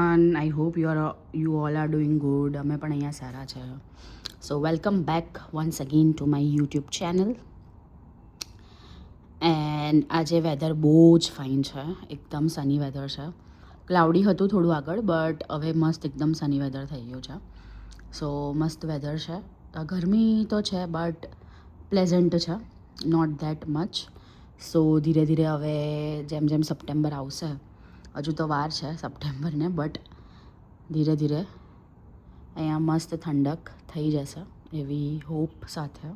everyone. I hope you all are doing good. અમે પણ અહીંયા સારા છે. So welcome back once again to my YouTube channel. And આજે weather બહુ જ ફાઇન છે. એકદમ સની વેધર છે. ક્લાઉડી હતું થોડું આગળ, બટ હવે મસ્ત એકદમ સની વેધર થઈ ગયું છે. સો મસ્ત વેધર છે. ગરમી તો છે બટ પ્લેઝન્ટ છે, નોટ ધેટ મચ. સો ધીરે ધીરે હવે જેમ જેમ સપ્ટેમ્બર આવશે, હજુ તો વાર છે સપ્ટેમ્બરને, બટ ધીરે ધીરે અહીંયા મસ્ત ઠંડક થઈ જશે એવી હોપ સાથે.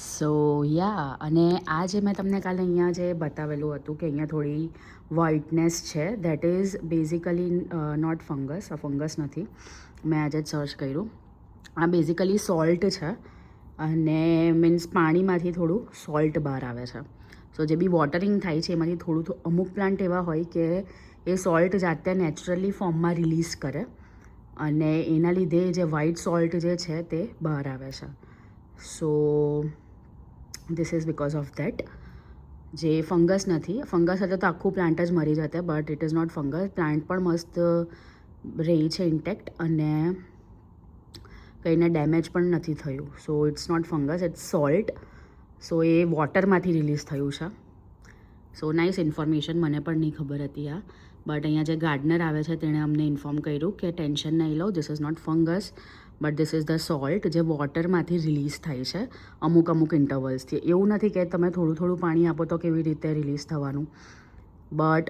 સો યા, અને આ જે મેં તમને કાલે અહીંયા જે બતાવેલું હતું કે અહીંયા થોડી વ્હાઇટનેસ છે, that is basically not fungus. આ ફંગસ નથી, મેં આજે જ સર્ચ કર્યું. આ બેઝિકલી સોલ્ટ છે, અને મીન્સ પાણીમાંથી થોડું સોલ્ટ બહાર આવે છે. સો જે બી વોટરિંગ થાય છે એમાંથી થોડું અમુક પ્લાન્ટ એવા હોય કે એ સોલ્ટ જાતે નેચરલી ફોર્મમાં રિલીઝ કરે, અને એના લીધે જે વ્હાઇટ સોલ્ટ જે છે તે બહાર આવે છે. So this is because of that. જે ફંગસ નથી, ફંગસ હતો તો આખું પ્લાન્ટ જ મરી જતે, but it is not fungus. Plant પણ મસ્ત રહી છે ઇન્ટેક્ટ, અને કંઈને ડેમેજ પણ નથી થયું. So it's not fungus, it's salt. So એ વોટરમાંથી રિલીઝ થયું છે. સો નાઇસ ઇન્ફોર્મેશન, મને પણ નહીં ખબર હતી આ. બટ અહીંયા જે ગાર્ડનર આવે છે તેણે અમને ઇન્ફોર્મ કર્યું કે ટેન્શન નહીં લો, this is not fungus but this is the salt, જે વોટરમાંથી રિલીઝ થાય છે અમુક ઇન્ટરવલ્સથી. એવું નથી કે તમે થોડું થોડું પાણી આપો તો કેવી રીતે રિલીઝ થવાનું, બટ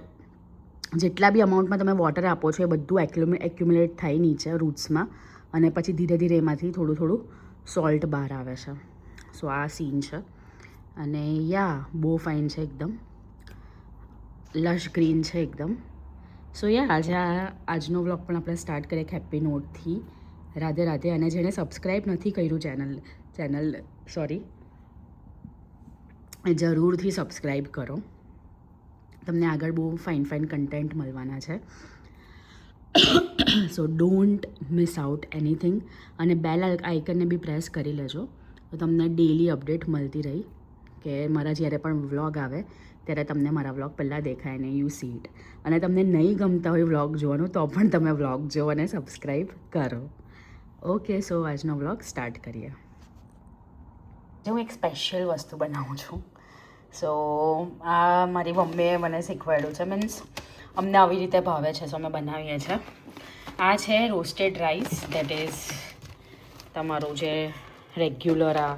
જેટલા બી અમાઉન્ટમાં તમે વોટર આપો છો એ બધું એક્યુમ્યુલેટ થાય નીચે રૂટ્સમાં, અને પછી ધીરે ધીરે એમાંથી થોડું થોડું સોલ્ટ બહાર આવે છે. સો આ સીન છે, અને યા બહુ ફાઇન છે, એકદમ લશ ગ્રીન છે એકદમ. સો યા આજનો વ્લોગ પણ આપણે સ્ટાર્ટ કરીએ હેપી નોટથી. રાધે રાધે. અને જેણે સબસ્ક્રાઈબ નથી કર્યું ચેનલ એ જરૂરથી સબસ્ક્રાઈબ કરો. તમને આગળ બહુ ફાઇન કન્ટેન્ટ મળવાના છે. સો ડોન્ટ મિસ આઉટ એનીથિંગ, અને બેલ આઇકનને બી પ્રેસ કરી લેજો તો તમને ડેલી અપડેટ મળતી રહી કે મારા જ્યારે પણ વ્લોગ આવે ત્યારે તમને મારા વ્લોગ પહેલાં દેખાય ને યુ સી ઇટ. અને તમને નહીં ગમતા હોય વ્લોગ જોવાનું તો પણ તમે વ્લોગ જુઓ અને સબસ્ક્રાઈબ કરો. ઓકે, સો આજનો વ્લોગ સ્ટાર્ટ કરીએ. હું એક સ્પેશિયલ વસ્તુ બનાવું છું. સો આ મારી મમ્મીએ મને શીખવાડ્યું છે, મીન્સ અમને આવી રીતે ભાવે છે, સો અમે બનાવીએ છીએ. આ છે રોસ્ટેડ રાઈસ, દેટ ઇઝ તમારું જે રેગ્યુલર આ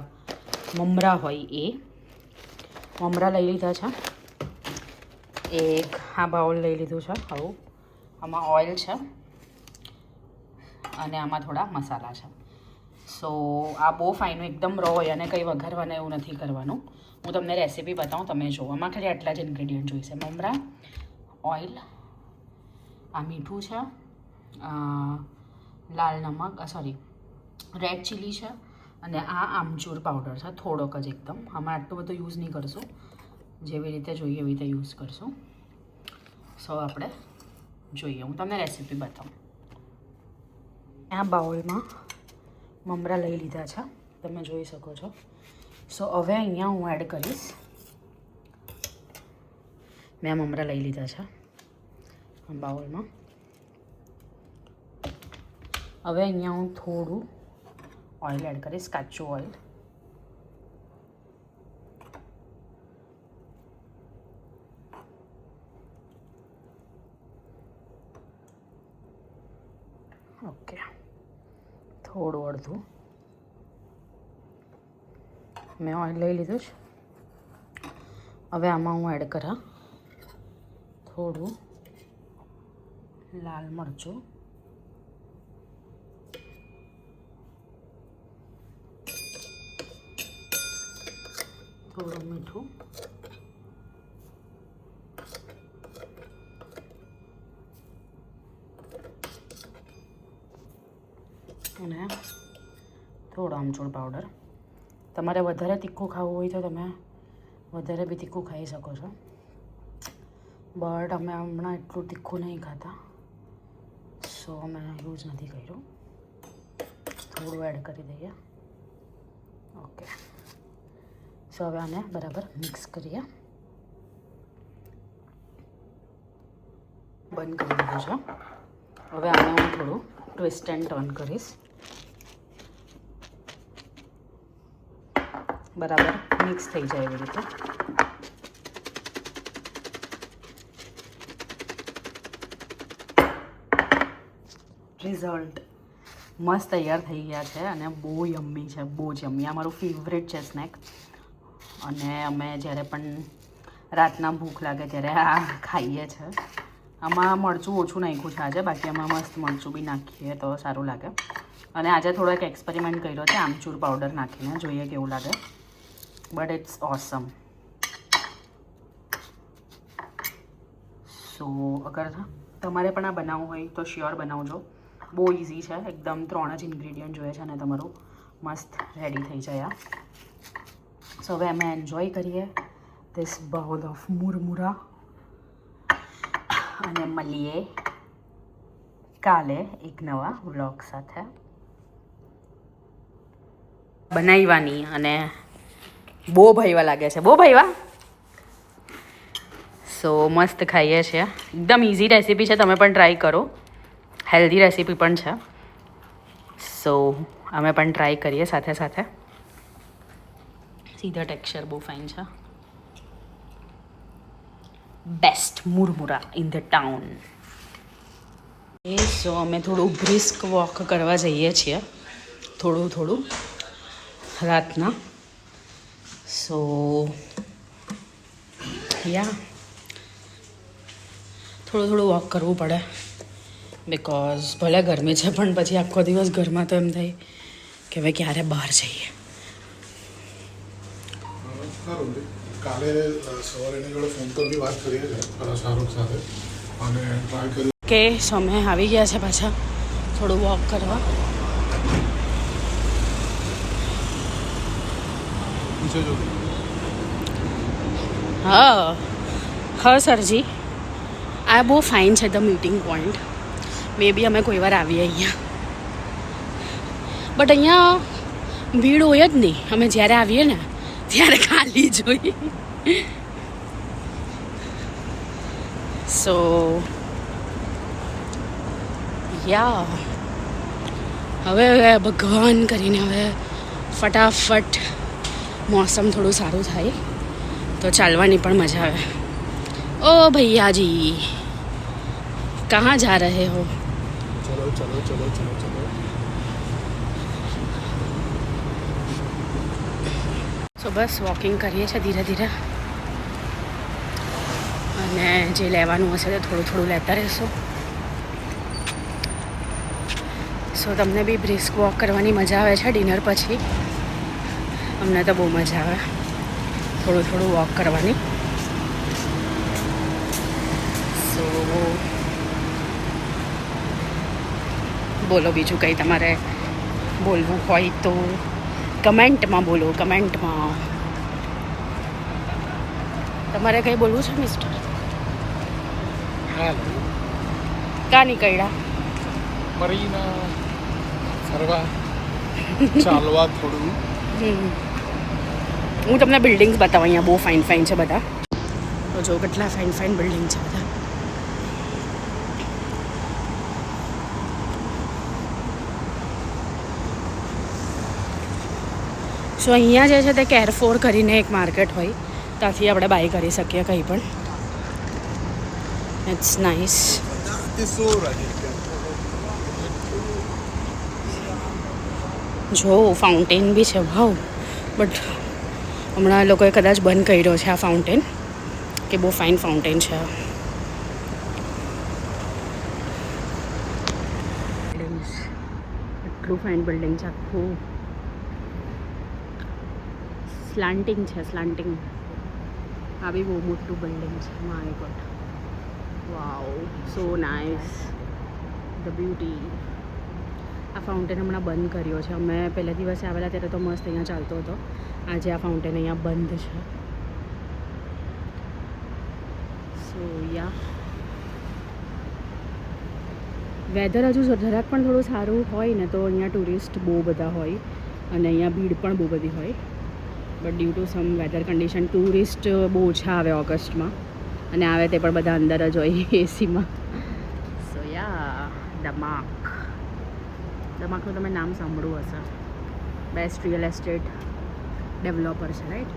મમરા હોય એ મમરા લઈ લીધા છે. એક આ બાઉલ લઈ લીધું છે આવું. આમાં ઓઇલ છે અને આમાં થોડા મસાલા છે. સો આ બહુ ફાઇન, એકદમ રો હોય અને કંઈ વઘારવાનું એવું નથી કરવાનું. હું તમને રેસીપી બતાવું, તમે જુઓ. આમાં ખાલી આટલા જ ઇન્ગ્રેડિયન્ટ જોઈશે: મમરા, ઓઇલ, આ મીઠું છે, લાલ નમક, રેડ ચીલી છે, અને આ આમચૂર પાવડર છે થોડોક જ એકદમ. આમાં આટલું બધું યુઝ નહીં કરશું, જેવી રીતે જોઈએ એવી રીતે યુઝ કરશું. સો આપણે જોઈએ, હું તમને રેસીપી બતાવું. આ બાઉલમાં મમરા લઈ લીધા છે, તમે જોઈ શકો છો. સો હવે અહીંયા હું એડ કરીશ, મેં મમરા લઈ લીધા છે બાઉલમાં. હવે અહીંયા હું થોડું ઓઇલ એડ કરીશ, કાચું ઓઇલ. ઓકે, થોડું અડધું મેં ઓઇલ લઈ લીધું છે. હવે આમાં હું એડ કરા થોડું લાલ મરચું, થોડું મીઠું, અને થોડો આમચૂર પાવડર. તમારે વધારે તીખું ખાવું હોય તો તમે વધારે બી તીખું ખાઈ શકો છો, બટ અમે હમણાં એટલું તીખું નહીં ખાતા, સો અમે યુઝ નથી કર્યું. થોડું એડ કરી દઈએ. ઓકે, સો હવે આને બરાબર મિક્સ કરીએ. બંધ કરી દીધું છે. હવે આને હું થોડું ટ્વિસ્ટ એન્ડ ટર્ન કરીશ. બરાબર મિક્સ થઈ જાય એવી રીતે. રિઝલ્ટ મસ્ત તૈયાર થઈ ગયા છે અને બહુ યમ્મી છે, બહુ જ યમ્મી. આ મારું ફેવરેટ છે સ્નેક. અને અમે જ્યારે પણ રાતના ભૂખ લાગે ત્યારે આ ખાઈએ છીએ. આમાં મરચું ઓછું નાખ્યું છે આજે, બાકી આમાં મસ્ત મરચું બી નાખીએ તો સારું લાગે. અને આજે થોડો એક એક્સપેરિમેન્ટ કર્યો છે આમચૂર પાવડર નાખીને, જોઈએ કેવું લાગે. બટ ઇટ્સ ઓસમ. સો અગર તમારે પણ આ બનાવવું હોય તો શ્યોર બનાવજો. બહુ ઇઝી છે એકદમ. 3 જ ઇન્ગ્રીડિયન્ટ જોઈએ છે અને તમારું મસ્ત રેડી થઈ જાય આ. સો હવે અમે એન્જોય કરીએ ધીસ બાઉલ ઓફ મુરમુરા અને મળીએ કાલે એક નવા વ્લોગ સાથે. બનાવવાની અને બહુ ભાઈવા લાગે છે, બહુ ભાઈવા. સો મસ્ત ખાઈએ છીએ. એકદમ ઇઝી રેસીપી છે, તમે પણ ટ્રાય કરો. હેલ્ધી રેસીપી પણ છે. સો અમે પણ ટ્રાય કરીએ સાથે સાથે. સીધા ટેક્સચર બહુ ફાઇન છે. Best murmura in the town. So અમે થોડું બ્રિસ્ક વોક કરવા જઈએ છીએ, થોડું રાતના. સો યા થોડું વોક કરવું પડે, બિકોઝ ભલે ગરમી છે પણ પછી આખો દિવસ ઘરમાં તો એમ થાય કે હવે ક્યારે બહાર જઈએ. કાલે સવારે એની જોડે ફોન પર બી વાત કરીએ છીએ શાહરૂખ સાથે અને ટ્રાય કરી. કે સમય આવી ગયા છે પાછા થોડું વોક કરવા. હા સરજી, આ બહુ ફાઇન છે ધ મીટિંગ પોઈન્ટ. મે બી અમે કોઈ વાર આવીએ અહીંયા, બટ અહીંયા ભીડ હોય જ નહીં. અમે જ્યારે આવીએ ને ત્યારે ખાલી જોઈએ. સો યા હવે ભગવાન કરીને હવે ફટાફટ મોસમ થોડું સારું થાય તો ચાલવાની પણ મજા આવે. ओ भैया जी कहाँ जा रहे हो? चलो चलो चलो चलो चलो. સો બસ વોકિંગ કરીએ છીએ ધીરે ધીરે, અને જે લેવાનું હશે તે થોડું લેતા રહીશું. સો તમને બી બ્રિસ્ક વોક કરવાની મજા આવે છે ડિનર પછી? અમને તો બહુ મજા આવે થોડું વોક કરવાની. સો બોલો બીજું કંઈ તમારે બોલવું હોય તો કમેન્ટમાં બોલો. કમેન્ટમાં તમારે કંઈ બોલવું છે મિસ્ટર? હા, ક્યાં નીકળ્યા? મરીના ફરવા ચાલવા થોડું. હું તમને બિલ્ડિંગ્સ બતાવું. અહીંયા બહુ ફાઇન છે બધા. તો જો કેટલા ફાઇન બિલ્ડિંગ છે બધા. સો અહીંયા જે છે તે કેરફોર કરીને એક માર્કેટ હોય, ત્યાંથી આપણે બાય કરી શકીએ કંઈ પણ. It's nice. જો ફાઉન્ટેન બી છે, વાવ. બટ હમણાં લોકોએ કદાચ બંધ કર્યો છે આ ફાઉન્ટેન, કે બહુ ફાઇન ફાઉન્ટેન છે. એટલું ફાઇન બિલ્ડિંગ છે, આખું સ્લાન્ટિંગ છે. આ બી બહુ મોટું બિલ્ડિંગ છે. My god, wow, so nice, the beauty. આ ફાઉન્ટેન હમણાં બંધ કર્યો છે. અમે પહેલા દિવસે આવેલા ત્યારે તો મસ્ત અહીંયા ચાલતો હતો. આજે આ ફાઉન્ટેન અહીંયા બંધ છે. સો યા વેધર હજુ જરાક પણ થોડું સારું હોય ને તો અહીંયા ટુરિસ્ટ બહુ બધા હોય અને અહીંયા ભીડ પણ બહુ બધી હોય. But due to some weather condition tourist બહુ ઓછા આવે ઓગસ્ટમાં, અને આવે તે પણ બધા અંદર જ હોય એસીમાં. યા દમાકનું તમે નામ સાંભળ્યું હશે. બેસ્ટ રિયલ એસ્ટેટ ડેવલપર છે, રાઈટ?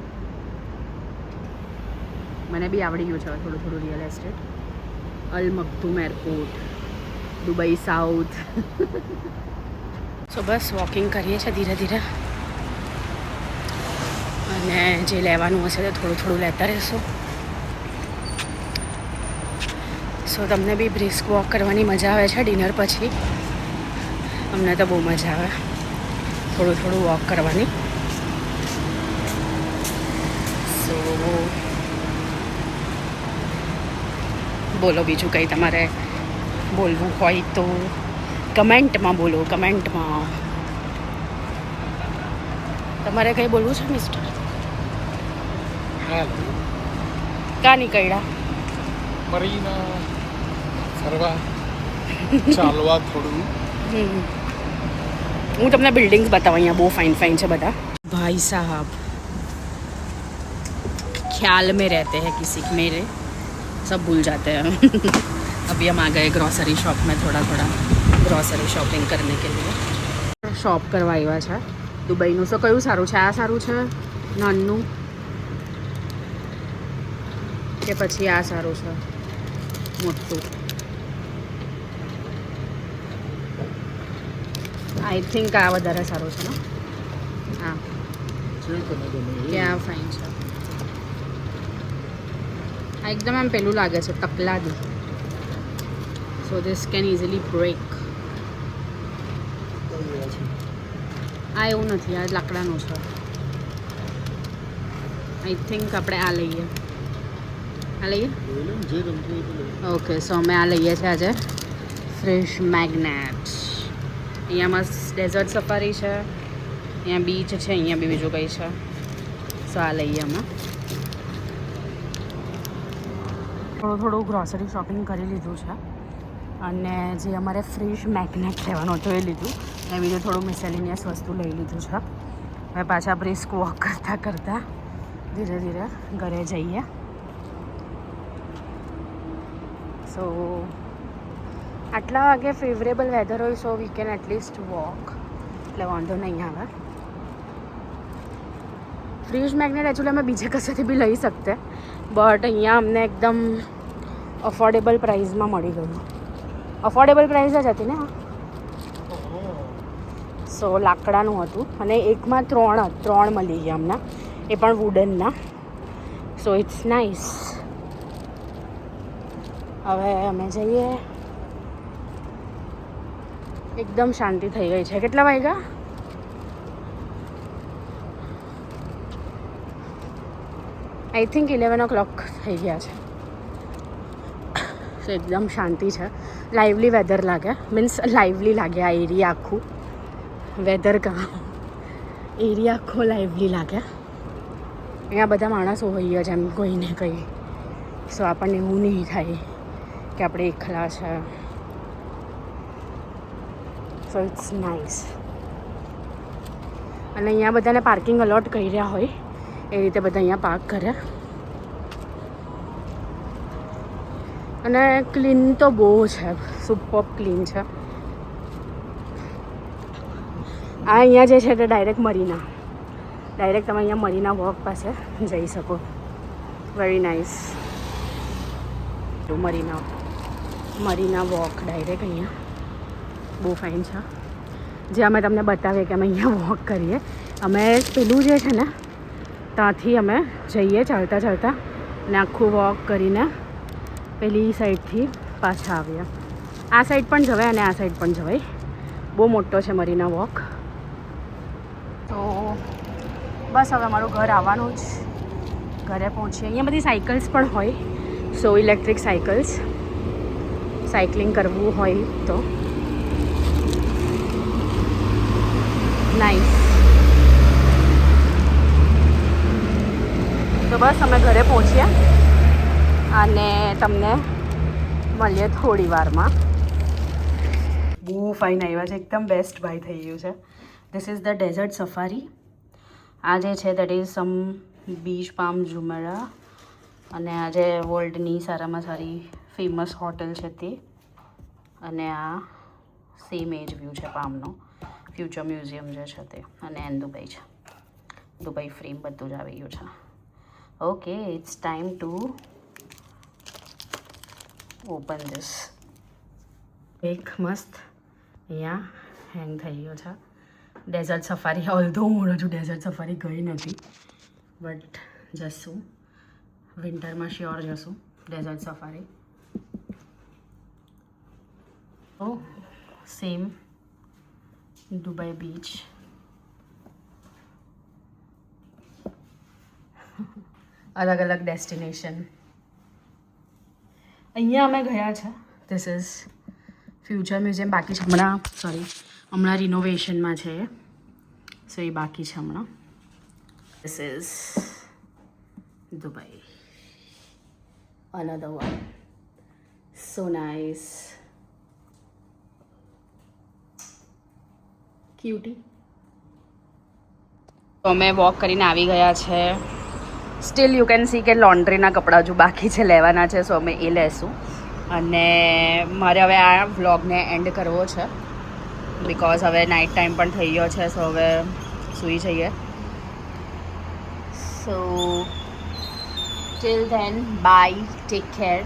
મને બી આવડી ગયું છે થોડું રિયલ એસ્ટેટ. અલ મખદૂમ એરપોર્ટ, દુબઈ સાઉથ. સો બસ વોકિંગ કરીએ છીએ ધીરે ધીરે, અને જે લેવાનું હશે તે થોડું લેતા રહીશું. સો તમને બી બ્રિસ્ક વોક કરવાની મજા આવે છે ડિનર પછી? અમને તો બહુ મજા આવે થોડું વોક કરવાની. સો બોલો બીજું કંઈ તમારે બોલવું હોય તો કમેન્ટમાં બોલો. કમેન્ટમાં તમારે કંઈ બોલવું છે મિસ્ટર? હા, ક્યાં નીકળ્યા? મરીના ફરવા, ચાલવા થોડું. હું તમને બિલ્ડિંગ્સ બતાવું, અહીંયા બહુ ફાઇન છે બધા. भाई साहब ख्याल में रहते हैं किसी मेरे, सब भूल जाते हैं. अभी हम आ गए ग्रॉसरी शॉप में थोड़ा ग्रॉसरी शॉपिंग करने के लिए. શોપ કરવા આવ્યા છે દુબઈનું. સો કયું સારું છે? આ સારું છે નાનું, કે પછી આ સારું છે મોટું? આઈ થિંક આ વધારે સારું છે ને? હા, ક્યાં ફાઇન છે. આ એકદમ આમ પેલું લાગે છે તકલાદી. So this can easily break. આ એવું નથી, આ લાકડાનું છે. આઈ થિંક આપણે આ લઈએ. ઓકે, સો અમે આ લઈએ છીએ આજે. Fresh magnet. અહીંયા મસ્ત ડેઝર્ટ સફારી છે, અહીંયા બીચ છે, અહીંયા બી બીજું કંઈ છે. સો આ લઈએ અમે. થોડું ગ્રોસરી શોપિંગ કરી લીધું છે, અને જે અમારે ફ્રેશ મેગ્નેટ લેવાનું હતું એ લીધું, અને બીજું થોડું મિસેલિનિયસ વસ્તુ લઈ લીધું છે. હવે પાછા બ્રિસ્ક વોક કરતાં ધીરે ધીરે ઘરે જઈએ. સો આટલા વાગે ફેવરેબલ વેધર હોય, સો વી કેન એટલીસ્ટ વોક, એટલે વાંધો નહીં આવે. ફ્રીજ મેગ્નેટ એકચ્યુઅલી અમે બીજે કશેથી બી લઈ શકતે, બટ અહીંયા અમને એકદમ અફોર્ડેબલ પ્રાઇસમાં મળી ગયું. અફોર્ડેબલ પ્રાઇસ જ હતી ને? સો લાકડાનું હતું, અને એકમાં ત્રણ મળી ગયા અમને, એ પણ વુડનના. સો ઇટ્સ નાઇસ. હવે અમે જઈએ. એકદમ શાંતિ થઈ ગઈ છે. કેટલા વાગ્યા? આઈ થિંક 11 o'clock થઈ ગયા છે. સો એકદમ શાંતિ છે. લાઇવલી વેધર લાગે, મીન્સ લાઇવલી લાગે આ એરિયા આખું. વેધર એરિયા આખો લાઇવલી લાગે. અહીંયા બધા માણસો હોઈએ છે એમ કોઈને કંઈ. સો આપણને એવું નહીં થાય કે આપણે એકલા છે. So it's nice. અને અહીંયા બધાને પાર્કિંગ અલોટ કરી રહ્યા હોય એ રીતે બધા અહીંયા પાર્ક કરે. અને ક્લીન તો બહુ છે, સુપર ક્લીન છે. આ અહીંયા જે છે તે ડાયરેક્ટ તમે અહીંયા મરીના વોક પાસે જઈ શકો. Very nice. Marina walk direct અહીંયા બહુ ફાઇન છે. જે અમે તમને બતાવીએ કે અમે અહીંયા વોક કરીએ, અમે પેલું જે છે ને ત્યાંથી અમે જઈએ ચાલતા અને આખું વોક કરીને પેલી સાઈડથી પાછા આવીએ. આ સાઈડ પણ જવાય અને આ સાઈડ પણ જવાય. બહુ મોટો છે મરીના વોક. તો બસ હવે અમારું ઘર આવવાનું જ. ઘરે પહોંચીએ. અહીંયા બધી સાયકલ્સ પણ હોય, સો ઇલેક્ટ્રિક સાયકલ્સ, સાયકલિંગ કરવું હોય તો નાઇસ. તો બસ અમે ઘરે પહોંચ્યા અને તમને મળીએ થોડી વારમાં. બહુ ફાઇન આવ્યા છે, એકદમ બેસ્ટ બાય થઈ ગયું છે. This is the desert safari. આ જે છે that is sum beach palm જુમેરા, અને આ જે વર્લ્ડની સારામાં સારી ફેમસ હોટલ છે તે. અને આ સેમ એજ વ્યૂ છે પામનો. ફ્યુચર મ્યુઝિયમ જે છે તે, અને એન દુબઈ છે. દુબઈ ફ્રેમ બધું જ આવી ગયું છે. Okay, it's time to open this. એક મસ્ત અહીંયા હેંગ થઈ ગયો છે ડેઝર્ટ સફારી. ઓલ્ધો હું હજુ ડેઝર્ટ સફારી ગઈ નથી, બટ જશું વિન્ટરમાં શ્યોર જશું ડેઝર્ટ સફારી. ઓ સેમ દુબઈ બીચ. અલગ અલગ ડેસ્ટિનેશન. અહીંયા અમે ગયા છે. This is future museum. બાકી છે હમણાં રિનોવેશનમાં છે, સો એ બાકી છે હમણાં. This is Dubai. Another one. So nice. Cutie. તો અમે વોક કરીને આવી ગયા છે. સ્ટીલ યુ કેન સી કે લોન્ડ્રીના કપડાં હજુ બાકી છે લેવાના છે, સો અમે એ લેશું. અને મારે હવે આ વ્લોગને એન્ડ કરવો છે, બિકોઝ હવે નાઇટ ટાઈમ પણ થઈ ગયો છે, સો હવે સૂઈ જઈએ. So till then bye, take care,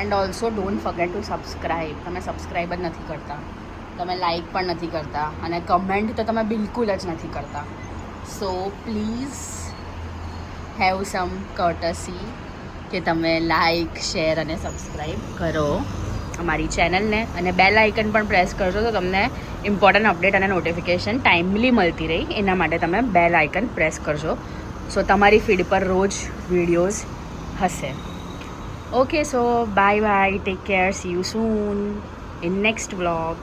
and also don't forget to subscribe. તમે સબસ્ક્રાઈબ જ નથી કરતા, તમે લાઈક પણ નથી કરતા, અને કમેન્ટ તો તમે બિલકુલ જ નથી કરતા. So please have sum courtesy કે તમે લાઈક, શેર અને સબસ્ક્રાઈબ કરો અમારી ચેનલને, અને બેલ આઇકન પણ પ્રેસ કરજો તો તમને ઇમ્પોર્ટન્ટ અપડેટ અને નોટિફિકેશન ટાઈમલી મળતી રહી. એના માટે તમે બેલ આઇકન પ્રેસ કરજો, સો તમારી ફીડ પર રોજ વિડીયોઝ હશે. Okay, so bye bye, take care, C you soon in next vlog.